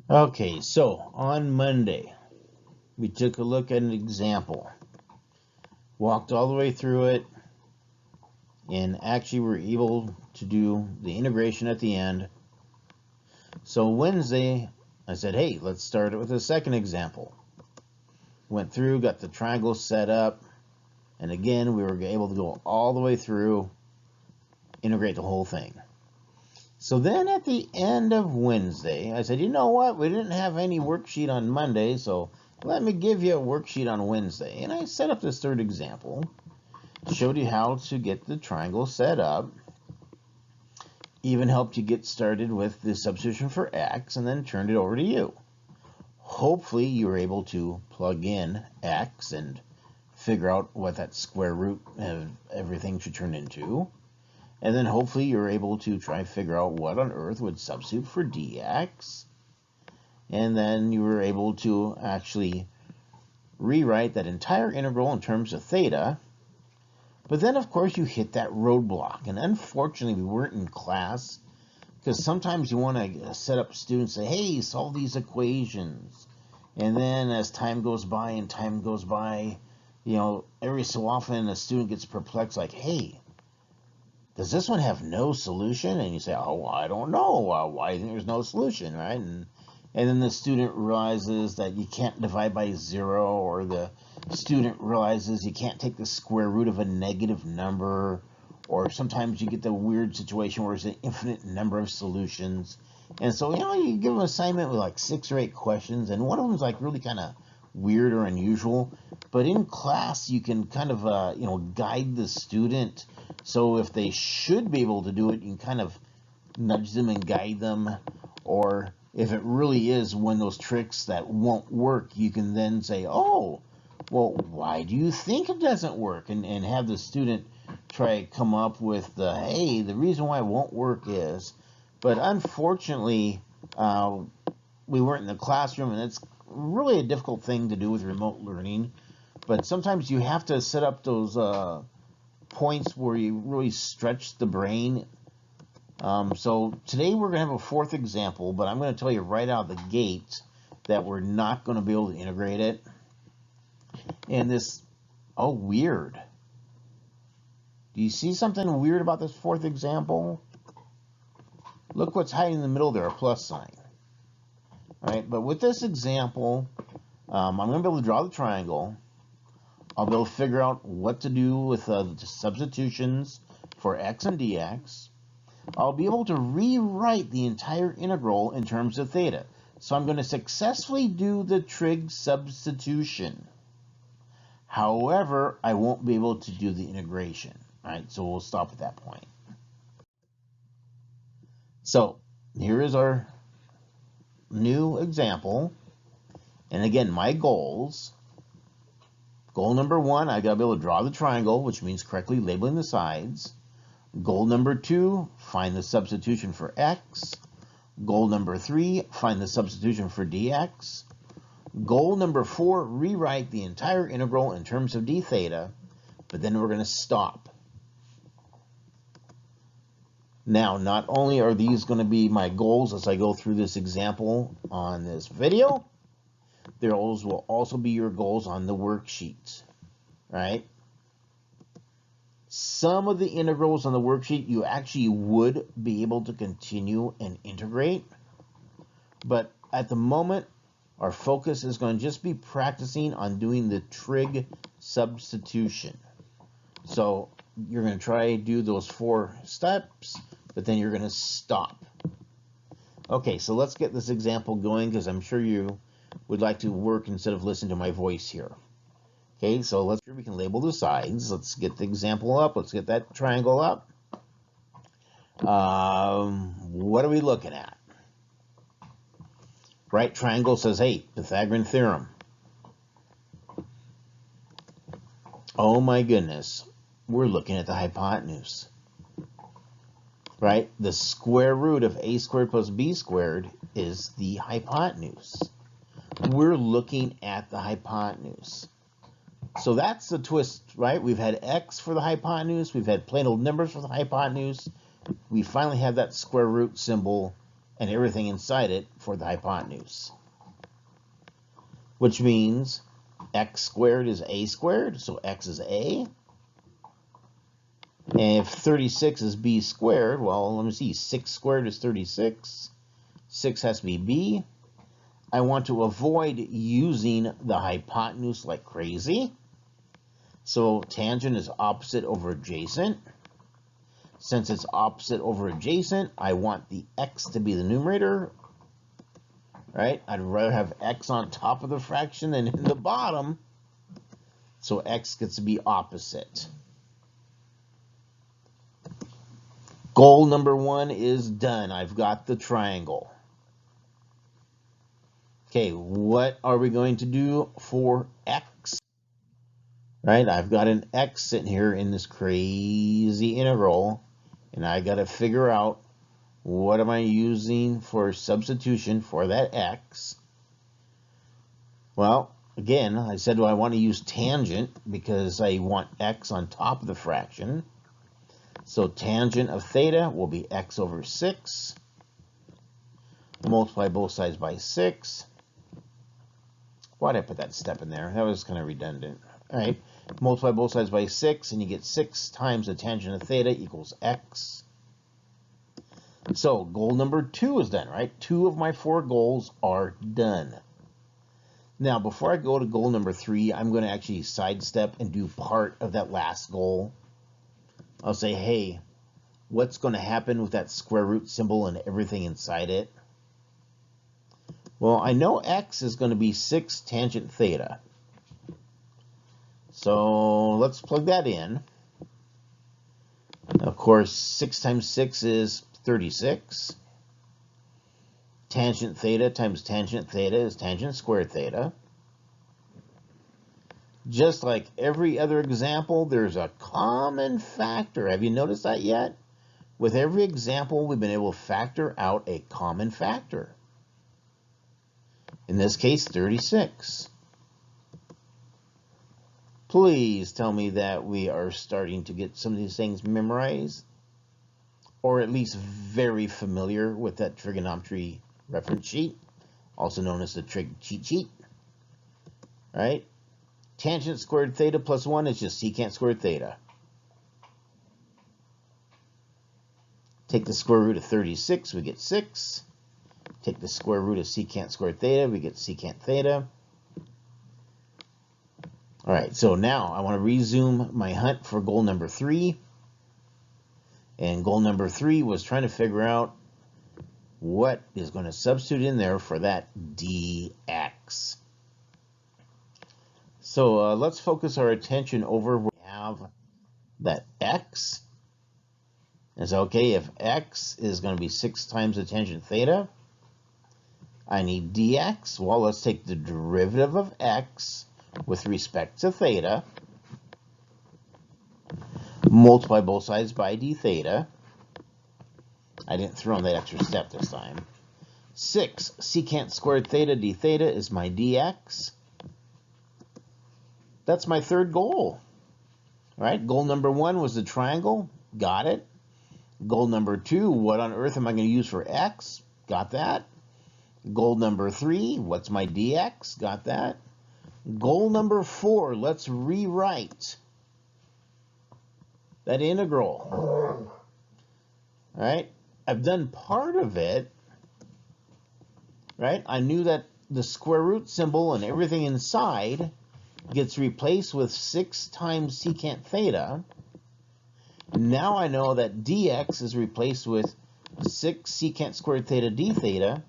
Okay, so on Monday, we took a look at an example, walked all the way through it, and actually were able to do the integration at the end. So Wednesday, I said, hey, let's start it with a second example. Went through, got the triangle set up, and again, we were able to go all the way through, integrate the whole thing. So then at the end of Wednesday, I said, you know what? We didn't have any worksheet on Monday, so let me give you a worksheet on Wednesday. And I set up this third example, showed you how to get the triangle set up, even helped you get started with the substitution for x, and then turned it over to you. Hopefully you were able to plug in x and figure out what that square root of everything should turn into. And then hopefully you're able to try and figure out what on earth would substitute for dx. And then you were able to actually rewrite that entire integral in terms of theta. But then, of course, you hit that roadblock. And unfortunately, we weren't in class, because sometimes you want to set up students and say, hey, solve these equations. And then as time goes by and time goes by, every so often a student gets perplexed, like, hey, does this one have no solution? And you say, oh, I don't know. Why do you think there's no solution, right? And then the student realizes that you can't divide by 0, or the student realizes you can't take the square root of a negative number, or sometimes you get the weird situation where there's an infinite number of solutions. And so, you give them an assignment with like 6 or 8 questions, and one of them is like really kind of weird or unusual. But in class, you can kind of, guide the student. So if they should be able to do it, you can kind of nudge them and guide them. Or if it really is one of those tricks that won't work, you can then say, oh, well, why do you think it doesn't work? And have the student try to come up with hey, the reason why it won't work is. But unfortunately, we weren't in the classroom, and it's really a difficult thing to do with remote learning. But sometimes you have to set up those points where you really stretch the brain. So today we're going to have a fourth example, but I'm going to tell you right out of the gate that we're not going to be able to integrate it. And this, oh, weird. Do you see something weird about this fourth example? Look what's hiding in the middle there, a plus sign. All right, but with this example, I'm going to be able to draw the triangle. I'll be able to figure out what to do with the substitutions for x and dx. I'll be able to rewrite the entire integral in terms of theta. So I'm going to successfully do the trig substitution. However, I won't be able to do the integration. All right, so we'll stop at that point. So here is our new example. And again, my goals. Goal number 1, I gotta be able to draw the triangle, which means correctly labeling the sides. Goal number 2, find the substitution for x. Goal number 3, find the substitution for dx. Goal number 4, rewrite the entire integral in terms of d theta, but then we're going to stop. Now, not only are these going to be my goals as I go through this example on this video, those will also be your goals on the worksheets, right? Some of the integrals on the worksheet you actually would be able to continue and integrate, but at the moment, our focus is going to just be practicing on doing the trig substitution. So you're going to try to do those 4 steps, but then you're going to stop. Okay, so let's get this example going, because I'm sure you would like to work instead of listen to my voice here. Okay, so let's we can label the sides. Let's get the example up. Let's get that triangle up. What are we looking at? Right triangle says, hey, Pythagorean theorem. Oh my goodness, we're looking at the hypotenuse. Right? The square root of a squared plus b squared is the hypotenuse. We're looking at the hypotenuse. So that's the twist, right? We've had x for the hypotenuse. We've had plain old numbers for the hypotenuse. We finally have that square root symbol and everything inside it for the hypotenuse. Which means x squared is a squared, so x is a. And if 36 is b squared, well, let me see, 6 squared is 36. 6 has to be b. I want to avoid using the hypotenuse like crazy. So tangent is opposite over adjacent. Since it's opposite over adjacent, I want the x to be the numerator. Right? I'd rather have x on top of the fraction than in the bottom. So x gets to be opposite. Goal number 1 is done. I've got the triangle. Okay, what are we going to do for x? Right, I've got an x sitting here in this crazy integral, and I got to figure out what am I using for substitution for that x. Well, again, I said, well, I want to use tangent because I want x on top of the fraction. So tangent of theta will be x over 6. Multiply both sides by 6. Why did I put that step in there? That was kind of redundant. All right, multiply both sides by 6, and you get 6 times the tangent of theta equals x. So goal number 2 is done, right? 2 of my 4 goals are done. Now, before I go to goal number 3, I'm going to actually sidestep and do part of that last goal. I'll say, hey, what's going to happen with that square root symbol and everything inside it? Well, I know x is going to be 6 tangent theta. So let's plug that in. Of course, 6 times 6 is 36. Tangent theta times tangent theta is tangent squared theta. Just like every other example, there's a common factor. Have you noticed that yet? With every example, we've been able to factor out a common factor. In this case, 36. Please tell me that we are starting to get some of these things memorized, or at least very familiar with that trigonometry reference sheet, also known as the trig cheat sheet. Right? Tangent squared theta plus 1 is just secant squared theta. Take the square root of 36, we get 6. Take the square root of secant squared theta, we get secant theta. All right, so now I want to resume my hunt for goal number 3. And goal number 3 was trying to figure out what is going to substitute in there for that dx. So let's focus our attention over where we have that x. And so, okay, if x is going to be 6 times the tangent theta, I need dx. Well, let's take the derivative of x with respect to theta. Multiply both sides by d theta. I didn't throw in that extra step this time. 6 secant squared theta d theta is my dx. That's my third goal. All right, goal number 1 was the triangle. Got it. Goal number 2, what on earth am I going to use for x? Got that. Goal number 3, what's my dx? Got that. Goal number 4, let's rewrite that integral. All right, I've done part of it. Right, I knew that the square root symbol and everything inside gets replaced with 6 times secant theta. Now I know that dx is replaced with 6 secant squared theta d theta,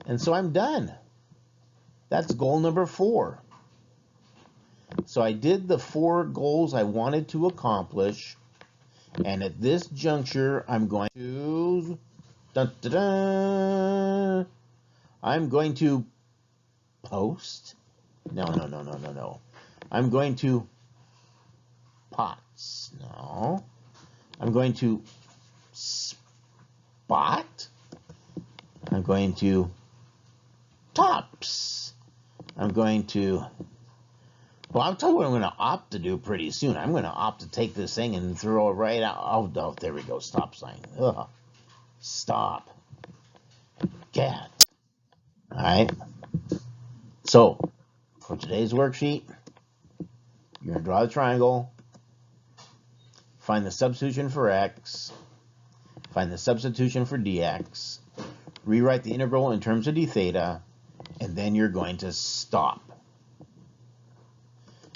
and so I'm done. That's goal number 4. So I did the 4 goals I wanted to accomplish, and at this juncture, I'm going to I'm going to post. No. I'm going to pots. No. I'm going to spot. I'm going to tops. I'm going to, well, I'll tell you what I'm going to opt to do pretty soon. I'm going to opt to take this thing and throw it right out. Oh, there we go. Stop sign. Ugh. Stop. cat. All right. So for today's worksheet, you're going to draw the triangle, find the substitution for x, find the substitution for dx, rewrite the integral in terms of d theta, and then you're going to stop.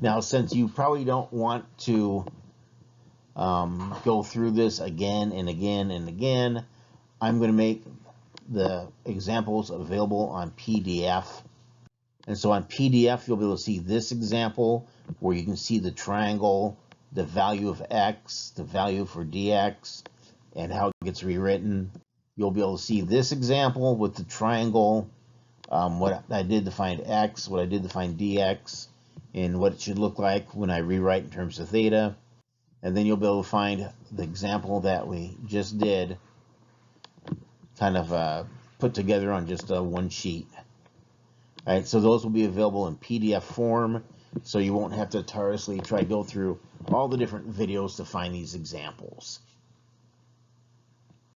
Now, since you probably don't want to go through this again and again and again, I'm going to make the examples available on PDF. And so on PDF, you'll be able to see this example where you can see the triangle, the value of x, the value for dx, and how it gets rewritten. You'll be able to see this example with the triangle, what I did to find x, what I did to find dx, and what it should look like when I rewrite in terms of theta. And then you'll be able to find the example that we just did, kind of put together on just one sheet. All right, so those will be available in PDF form, so you won't have to tirelessly try to go through all the different videos to find these examples.